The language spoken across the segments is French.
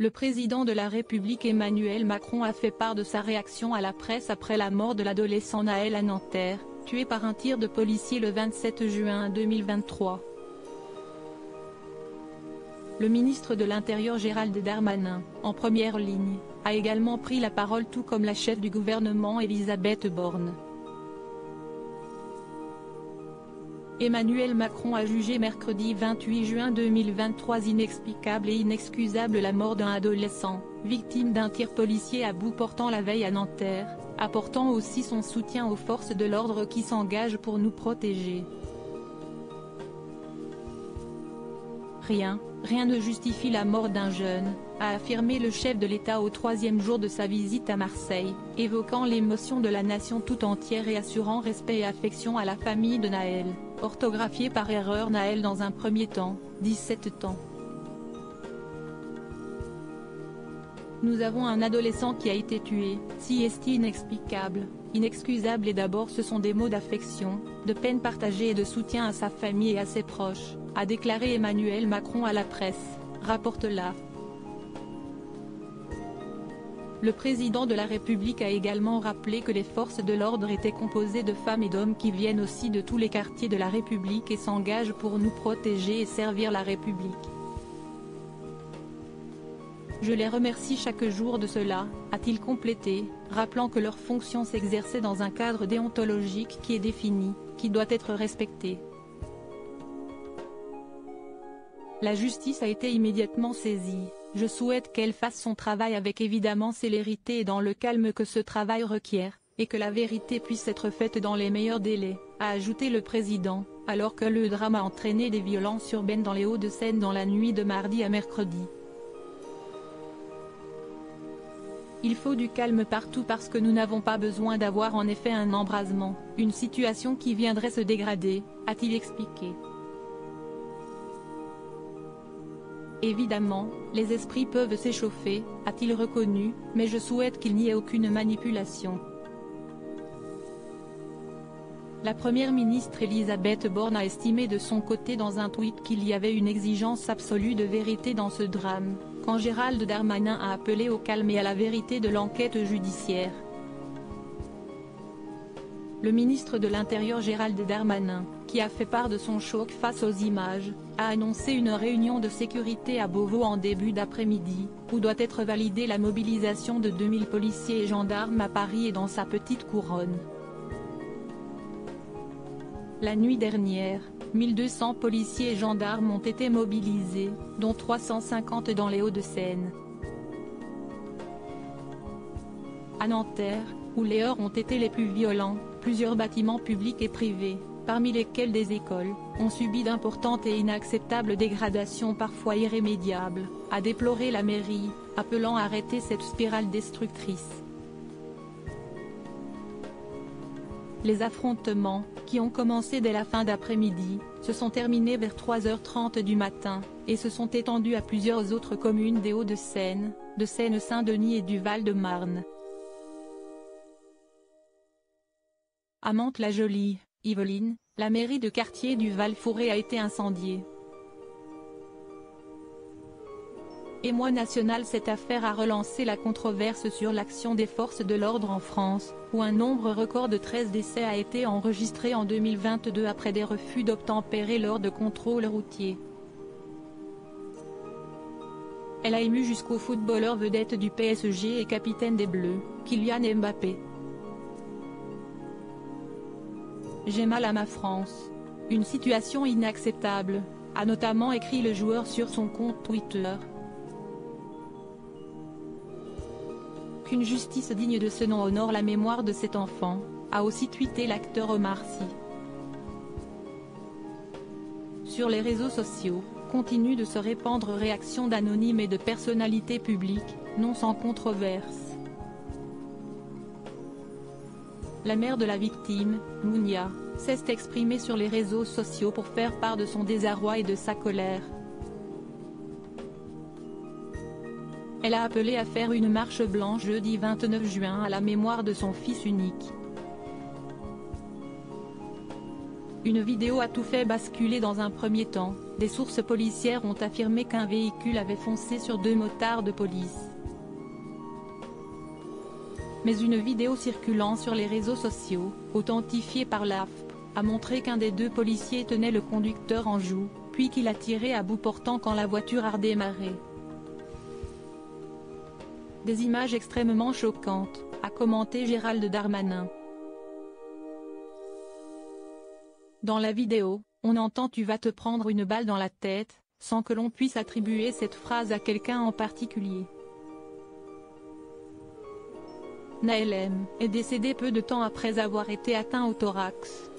Le président de la République Emmanuel Macron a fait part de sa réaction à la presse après la mort de l'adolescent Naël à Nanterre, tué par un tir de policier le 27 juin 2023. Le ministre de l'Intérieur Gérald Darmanin, en première ligne, a également pris la parole tout comme la chef du gouvernement Elisabeth Borne. Emmanuel Macron a jugé mercredi 28 juin 2023 inexplicable et inexcusable la mort d'un adolescent, victime d'un tir policier à bout portant la veille à Nanterre, apportant aussi son soutien aux forces de l'ordre qui s'engagent pour nous protéger. Rien ne justifie la mort d'un jeune, a affirmé le chef de l'État au troisième jour de sa visite à Marseille, évoquant l'émotion de la nation tout entière et assurant respect et affection à la famille de Naël, orthographié par erreur Naël dans un premier temps, 17 ans. Nous avons un adolescent qui a été tué, si est inexplicable, inexcusable et d'abord ce sont des mots d'affection, de peine partagée et de soutien à sa famille et à ses proches, a déclaré Emmanuel Macron à la presse, rapporte la. Le président de la République a également rappelé que les forces de l'ordre étaient composées de femmes et d'hommes qui viennent aussi de tous les quartiers de la République et s'engagent pour nous protéger et servir la République. Je les remercie chaque jour de cela, a-t-il complété, rappelant que leur fonction s'exerçait dans un cadre déontologique qui est défini, qui doit être respecté. La justice a été immédiatement saisie, je souhaite qu'elle fasse son travail avec évidemment célérité et dans le calme que ce travail requiert, et que la vérité puisse être faite dans les meilleurs délais, a ajouté le président, alors que le drame a entraîné des violences urbaines dans les Hauts-de-Seine dans la nuit de mardi à mercredi. Il faut du calme partout parce que nous n'avons pas besoin d'avoir en effet un embrasement, une situation qui viendrait se dégrader, a-t-il expliqué. Évidemment, les esprits peuvent s'échauffer, a-t-il reconnu, mais je souhaite qu'il n'y ait aucune manipulation. La première ministre Elisabeth Borne a estimé de son côté dans un tweet qu'il y avait une exigence absolue de vérité dans ce drame, quand Gérald Darmanin a appelé au calme et à la vérité de l'enquête judiciaire. Le ministre de l'Intérieur Gérald Darmanin, qui a fait part de son choc face aux images, a annoncé une réunion de sécurité à Beauvau en début d'après-midi, où doit être validée la mobilisation de 2000 policiers et gendarmes à Paris et dans sa petite couronne. La nuit dernière, 1200 policiers et gendarmes ont été mobilisés, dont 350 dans les Hauts-de-Seine. À Nanterre, où les heurts ont été les plus violents, plusieurs bâtiments publics et privés, parmi lesquels des écoles, ont subi d'importantes et inacceptables dégradations parfois irrémédiables, a déploré la mairie, appelant à arrêter cette spirale destructrice. Les affrontements, qui ont commencé dès la fin d'après-midi, se sont terminés vers 3h30 du matin, et se sont étendus à plusieurs autres communes des Hauts-de-Seine, de Seine-Saint-Denis et du Val-de-Marne. À Mantes-la-Jolie, Yvelines, la mairie de quartier du Val-Fouré a été incendiée. Émoi national. Cette affaire a relancé la controverse sur l'action des forces de l'ordre en France, où un nombre record de 13 décès a été enregistré en 2022 après des refus d'obtempérer lors de contrôles routiers. Elle a ému jusqu'au footballeur vedette du PSG et capitaine des Bleus, Kylian Mbappé. J'ai mal à ma France. Une situation inacceptable, a notamment écrit le joueur sur son compte Twitter. Qu'une justice digne de ce nom honore la mémoire de cet enfant, a aussi tweeté l'acteur Omar Sy. Sur les réseaux sociaux, continue de se répandre réactions d'anonymes et de personnalités publiques, non sans controverse. La mère de la victime, Mounia, s'est exprimée sur les réseaux sociaux pour faire part de son désarroi et de sa colère. Elle a appelé à faire une marche blanche jeudi 29 juin à la mémoire de son fils unique. Une vidéo a tout fait basculer dans un premier temps. Des sources policières ont affirmé qu'un véhicule avait foncé sur 2 motards de police. Mais une vidéo circulant sur les réseaux sociaux, authentifiée par l'AFP, a montré qu'un des 2 policiers tenait le conducteur en joue, puis qu'il a tiré à bout portant quand la voiture a redémarré. Des images extrêmement choquantes, a commenté Gérald Darmanin. Dans la vidéo, on entend « tu vas te prendre une balle dans la tête », sans que l'on puisse attribuer cette phrase à quelqu'un en particulier. Naël M. est décédé peu de temps après avoir été atteint au thorax.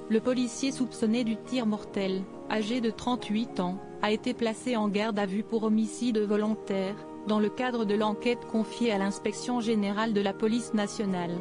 Le policier soupçonné du tir mortel, âgé de 38 ans, a été placé en garde à vue pour homicide volontaire, dans le cadre de l'enquête confiée à l'Inspection générale de la police nationale.